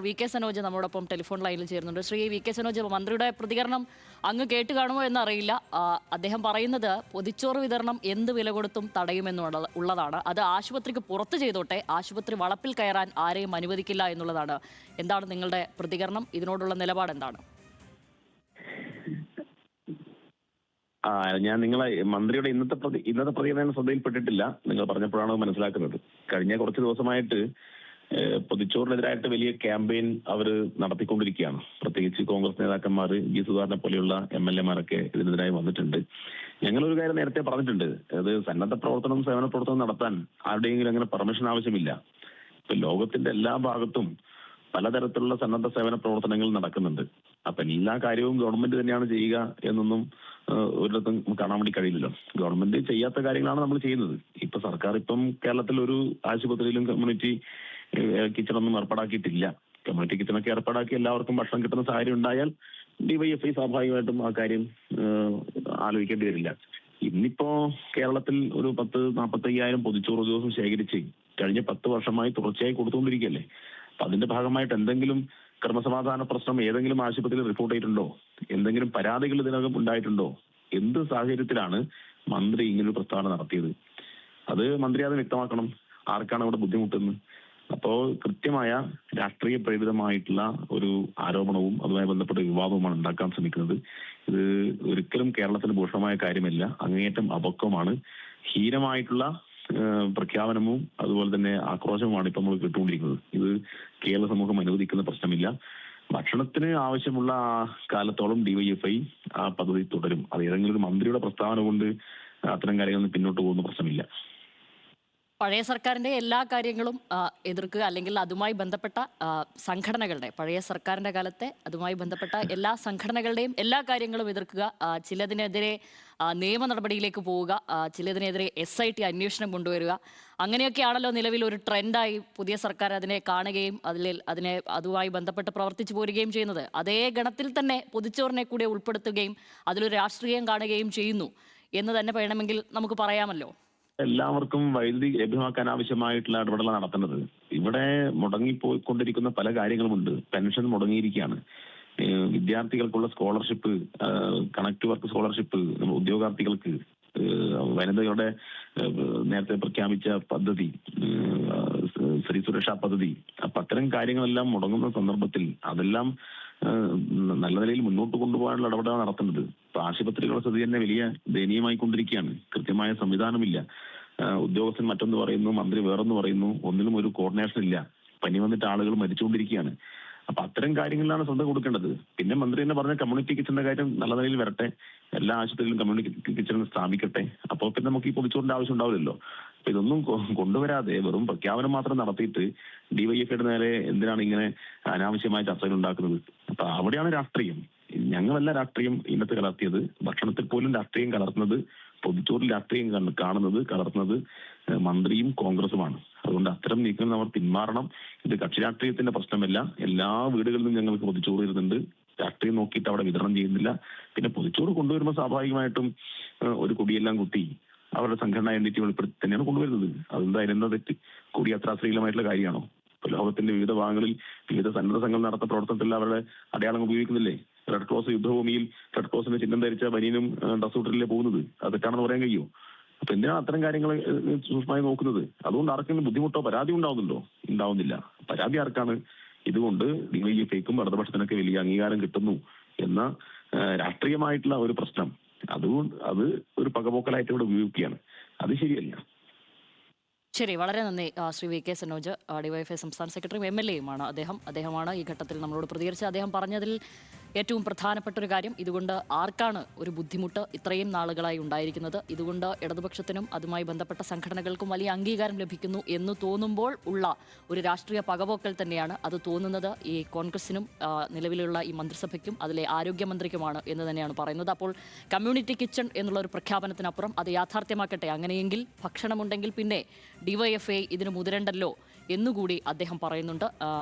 V K Sanoj നമ്മോടൊപ്പം telephone ലൈനിൽ ചേരുന്നുണ്ട്. ശ്രീ വി കെ സനോജ്, മന്ത്രിയുടെ പ്രതികരണം അങ്ങ് കേട്ട് കാണുമോ എന്നറിയില്ല. അദ്ദേഹം പറയുന്നത് പൊതിച്ചോറ് വിതരണം എന്ത് വില കൊടുത്തും തടയുമെന്നുള്ളതാണ്. അത് ആശുപത്രിക്ക് പുറത്ത് ചെയ്തോട്ടെ, ആശുപത്രി വളപ്പിൽ കയറാൻ ആരെയും അനുവദിക്കില്ല എന്നുള്ളതാണ്. എന്താണ് നിങ്ങളുടെ പ്രതികരണം? ഇതിനോടുള്ള നിലപാട് എന്താണ്? ഞാൻ നിങ്ങളെ മന്ത്രിയുടെ ഇന്നത്തെ പ്രതികരണം ശ്രദ്ധയിൽപ്പെട്ടിട്ടില്ല. നിങ്ങൾ പറഞ്ഞപ്പോഴാണ് മനസ്സിലാക്കുന്നത്. കഴിഞ്ഞ കുറച്ച് ദിവസമായിട്ട് പൊതിച്ചോറിനെതിരായിട്ട് വലിയ ക്യാമ്പയിൻ അവർ നടത്തിക്കൊണ്ടിരിക്കുകയാണ്. പ്രത്യേകിച്ച് കോൺഗ്രസ് നേതാക്കന്മാർ, ജി സുധാകരനെ പോലെയുള്ള MLA-മാരൊക്കെ ഇതിനെതിരായി വന്നിട്ടുണ്ട്. ഞങ്ങളൊരു കാര്യം നേരത്തെ പറഞ്ഞിട്ടുണ്ട്. അത് സന്നദ്ധ പ്രവർത്തനം, സേവന പ്രവർത്തനം നടത്താൻ ആരുടെയെങ്കിലും അങ്ങനെ പെർമിഷൻ ആവശ്യമില്ല. ഇപ്പൊ ലോകത്തിന്റെ എല്ലാ ഭാഗത്തും പലതരത്തിലുള്ള സന്നദ്ധ സേവന പ്രവർത്തനങ്ങൾ നടക്കുന്നുണ്ട്. അപ്പൊ എല്ലാ കാര്യവും ഗവൺമെന്റ് തന്നെയാണ് ചെയ്യുക എന്നൊന്നും ഒരിടത്തും കാണാൻ വേണ്ടി കഴിയില്ലല്ലോ. ഗവൺമെന്റ് ചെയ്യാത്ത കാര്യങ്ങളാണ് നമ്മൾ ചെയ്യുന്നത്. ഇപ്പൊ സർക്കാർ കേരളത്തിൽ ഒരു ആശുപത്രിയിലും കമ്മ്യൂണിറ്റി കിച്ചണൊന്നും ഏർപ്പാടാക്കിയിട്ടില്ല. കമ്മ്യൂണിറ്റി കിച്ചണൊക്കെ ഏർപ്പാടാക്കി എല്ലാവർക്കും ഭക്ഷണം കിട്ടുന്ന സാഹചര്യം ഉണ്ടായാൽ DYFI സ്വാഭാവികമായിട്ടും ആ കാര്യം ആലോചിക്കേണ്ടി വരില്ല. ഇന്നിപ്പോ കേരളത്തിൽ ഒരു 40-45,000 പൊതിച്ചോറ് ദിവസം ശേഖരിച്ച് കഴിഞ്ഞ 10 വർഷമായി തുടർച്ചയായി കൊടുത്തുകൊണ്ടിരിക്കുകയല്ലേ. അപ്പൊ അതിന്റെ ഭാഗമായിട്ട് എന്തെങ്കിലും ക്രമസമാധാന പ്രശ്നം ഏതെങ്കിലും ആശുപത്രിയിൽ റിപ്പോർട്ട് ചെയ്തിട്ടുണ്ടോ? എന്തെങ്കിലും പരാതികൾ ഇതിനകം ഉണ്ടായിട്ടുണ്ടോ? എന്ത് സാഹചര്യത്തിലാണ് മന്ത്രി ഇങ്ങനൊരു പ്രസ്താവന നടത്തിയത്? അത് മന്ത്രി അത് വ്യക്തമാക്കണം. ആർക്കാണ് അവിടെ ബുദ്ധിമുട്ടെന്ന്. അപ്പോ കൃത്യമായ രാഷ്ട്രീയ പ്രേരിതമായിട്ടുള്ള ഒരു ആരോപണവും അതുമായി ബന്ധപ്പെട്ട വിവാദവുമാണ് ഉണ്ടാക്കാൻ ശ്രമിക്കുന്നത്. ഇത് ഒരിക്കലും കേരളത്തിന് ഭൂഷണമായ കാര്യമല്ല. അങ്ങേയറ്റം അപക്വമാണ്. ഹീനമായിട്ടുള്ള പ്രഖ്യാപനവും അതുപോലെ തന്നെ ആക്രോശവുമാണ് ഇപ്പൊ നമ്മൾ കേട്ടുകൊണ്ടിരിക്കുന്നത്. ഇത് കേരള സമൂഹം അനുവദിക്കുന്ന പ്രശ്നമില്ല. ഭക്ഷണത്തിന് ആവശ്യമുള്ള കാലത്തോളം DYFI ആ പദ്ധതി തുടരും. അത് ഏതെങ്കിലും ഒരു മന്ത്രിയുടെ പ്രസ്താവന കൊണ്ട് അത്തരം കാര്യങ്ങളൊന്നും പിന്നോട്ട് പോകുന്ന പ്രശ്നമില്ല. പഴയ സർക്കാരിൻ്റെ എല്ലാ കാര്യങ്ങളും എതിർക്കുക, അല്ലെങ്കിൽ അതുമായി ബന്ധപ്പെട്ട സംഘടനകളുടെ, പഴയ സർക്കാരിൻ്റെ കാലത്തെ അതുമായി ബന്ധപ്പെട്ട എല്ലാ സംഘടനകളുടെയും എല്ലാ കാര്യങ്ങളും എതിർക്കുക, ചിലതിനെതിരെ നിയമ നടപടിയിലേക്ക് പോവുക, ചിലതിനെതിരെ SIT അന്വേഷണം കൊണ്ടുവരിക, അങ്ങനെയൊക്കെയാണല്ലോ നിലവിൽ ഒരു ട്രെൻഡായി പുതിയ സർക്കാർ അതിനെ കാണുകയും അതുമായി ബന്ധപ്പെട്ട് പ്രവർത്തിച്ചു പോരുകയും ചെയ്യുന്നത്. അതേ ഗണത്തിൽ തന്നെ പൊതിച്ചോറിനെ കൂടെ ഉൾപ്പെടുത്തുകയും അതിലൊരു രാഷ്ട്രീയം കാണുകയും ചെയ്യുന്നു എന്ന് തന്നെ വേണമെങ്കിൽ നമുക്ക് പറയാമല്ലോ. എല്ലാവർക്കും വൈദ്യുതി ലഭ്യമാക്കാൻ ആവശ്യമായിട്ടുള്ള ഇടപെടലാണ് നടത്തുന്നത്. ഇവിടെ മുടങ്ങിപ്പോയിക്കൊണ്ടിരിക്കുന്ന പല കാര്യങ്ങളുമുണ്ട്. പെൻഷൻ മുടങ്ങിയിരിക്കുകയാണ്. വിദ്യാർത്ഥികൾക്കുള്ള സ്കോളർഷിപ്പ്, കണക്ട് വർക്ക് സ്കോളർഷിപ്പ്, ഉദ്യോഗാർത്ഥികൾക്ക്, വനിതകളുടെ നേരത്തെ പ്രഖ്യാപിച്ച പദ്ധതി, സ്ത്രീ സുരക്ഷാ പദ്ധതി, അപ്പൊ അത്തരം കാര്യങ്ങളെല്ലാം മുടങ്ങുന്ന സന്ദർഭത്തിൽ അതെല്ലാം നല്ല നിലയിൽ മുന്നോട്ട് കൊണ്ടുപോകാനുള്ള ഇടപെടലാണ് നടത്തുന്നത്. ഇപ്പൊ ആശുപത്രികളുടെ സ്ഥിതി തന്നെ വലിയ ദയനീയമായി കൊണ്ടിരിക്കുകയാണ്. കൃത്യമായ സംവിധാനമില്ല. ഉദ്യോഗസ്ഥൻ മറ്റൊന്ന് പറയുന്നു, മന്ത്രി വേറൊന്ന് പറയുന്നു. ഒന്നിനും ഒരു കോർഡിനേഷൻ ഇല്ല. പനി വന്നിട്ട് ആളുകൾ മരിച്ചുകൊണ്ടിരിക്കുകയാണ്. അപ്പൊ അത്തരം കാര്യങ്ങളിലാണ് ശ്രദ്ധ കൊടുക്കേണ്ടത്. പിന്നെ മന്ത്രി തന്നെ പറഞ്ഞ കമ്മ്യൂണിറ്റി കിച്ചന്റെ കാര്യം നല്ല നിലയിൽ വരട്ടെ. എല്ലാ ആശുപത്രിയിലും കമ്മ്യൂണിറ്റി കിച്ചൺ സ്ഥാപിക്കട്ടെ. അപ്പോൾ പിന്നെ നമുക്ക് ഈ പൊതിച്ചോറിന്റെ ആവശ്യം ഉണ്ടാവില്ലല്ലോ. അപ്പൊ ഇതൊന്നും കൊണ്ടുവരാതെ വെറും പ്രഖ്യാപനം മാത്രം നടത്തിയിട്ട് DYFIയുടെ നേരെ എന്തിനാണ് ഇങ്ങനെ അനാവശ്യമായ ചർച്ചകൾ ഉണ്ടാക്കുന്നത്? അപ്പൊ അവിടെയാണ് രാഷ്ട്രീയം. ഞങ്ങളല്ല രാഷ്ട്രീയം ഇന്നത്തെ കലർത്തിയത്. ഭക്ഷണത്തിൽ പോലും രാഷ്ട്രീയം കലർത്തുന്നത്, പൊതിച്ചോറിൽ രാഷ്ട്രീയം കലർത്തുന്നത് മന്ത്രിയും കോൺഗ്രസുമാണ്. അതുകൊണ്ട് അത്തരം നീക്കങ്ങൾ അവർ പിന്മാറണം. ഇത് കക്ഷി രാഷ്ട്രീയത്തിന്റെ പ്രശ്നമല്ല. എല്ലാ വീടുകളിലും ഞങ്ങൾക്ക് പൊതിച്ചോറ് വരുന്നുണ്ട്. രാഷ്ട്രീയം നോക്കിയിട്ട് അവിടെ വിതരണം ചെയ്യുന്നില്ല. പിന്നെ പൊതിച്ചോറ് കൊണ്ടുവരുമ്പോൾ സ്വാഭാവികമായിട്ടും ഒരു കൊടിയെല്ലാം കുത്തി അവരുടെ സംഘടനാ എൻഡിറ്റി ഉൾപ്പെടുത്തി തന്നെയാണ് കൊണ്ടുവരുന്നത്. എന്താ തെറ്റ്? കൊടി അത്ര അശ്ലീലമായിട്ടുള്ള കാര്യമാണോ? ഇപ്പൊ ലോകത്തിന്റെ വിവിധ ഭാഗങ്ങളിൽ വിവിധ സന്നദ്ധ സംഘങ്ങൾ നടത്തുന്ന പ്രവർത്തനത്തിൽ അവരുടെ അടയാളം ഉപയോഗിക്കുന്നില്ലേ? റെഡ് ക്രോസ് യുദ്ധഭൂമിയിൽ റെഡ് ക്രോസിന്റെ ചിഹ്നം ധരിച്ച ബനിയനും ഡ്രസ്സൂട്ടറിലേ പോകുന്നത്. അത് തെറ്റാണെന്ന് പറയാൻ കഴിയുമോ? അപ്പൊ എന്തിനാണ് അത്തരം കാര്യങ്ങൾ സൂക്ഷ്മമായി നോക്കുന്നത്? അതുകൊണ്ട് ആർക്കെങ്കിലും ബുദ്ധിമുട്ടോ പരാതി ഉണ്ടാവുന്നില്ല. പരാതി ആർക്കാണ്? ഇതുകൊണ്ട് DYFIക്കും ഇടതുപക്ഷത്തിനൊക്കെ വലിയ അംഗീകാരം കിട്ടുന്നു എന്ന രാഷ്ട്രീയമായിട്ടുള്ള ഒരു പ്രശ്നം, അത് ഒരു പകപോക്കലായിട്ട് ഇവിടെ ഉപയോഗിക്കുകയാണ്. അത് ശരിയല്ല. ശരി, വളരെ നന്ദി Shri V K Sanoj. DYFI സംസ്ഥാന സെക്രട്ടറിയും MLA-യുമാണ് അദ്ദേഹമാണ് ഈ ഘട്ടത്തിൽ നമ്മളോട് പ്രതികരിച്ചത്. അദ്ദേഹം പറഞ്ഞതിൽ ഏറ്റവും പ്രധാനപ്പെട്ട ഒരു കാര്യം, ഇതുകൊണ്ട് ആർക്കാണ് ഒരു ബുദ്ധിമുട്ട് ഇത്രയും നാളുകളായി ഉണ്ടായിരിക്കുന്നത്? ഇതുകൊണ്ട് ഇടതുപക്ഷത്തിനും അതുമായി ബന്ധപ്പെട്ട സംഘടനകൾക്കും വലിയ അംഗീകാരം ലഭിക്കുന്നു എന്ന് തോന്നുമ്പോൾ ഉള്ള ഒരു രാഷ്ട്രീയ പകപോക്കൽ തന്നെയാണ് അത് തോന്നുന്നത്. ഈ കോൺഗ്രസിനും നിലവിലുള്ള ഈ മന്ത്രിസഭയ്ക്കും അതിലെ ആരോഗ്യമന്ത്രിക്കുമാണ് എന്ന് തന്നെയാണ് പറയുന്നത്. അപ്പോൾ കമ്മ്യൂണിറ്റി കിച്ചൺ എന്നുള്ള ഒരു പ്രഖ്യാപനത്തിനപ്പുറം അത് യാഥാർത്ഥ്യമാക്കട്ടെ. അങ്ങനെയെങ്കിൽ ഭക്ഷണമുണ്ടെങ്കിൽ പിന്നെ DYFI ഇതിന് മുതിരണ്ടല്ലോ എന്നുകൂടി അദ്ദേഹം പറയുന്നുണ്ട്.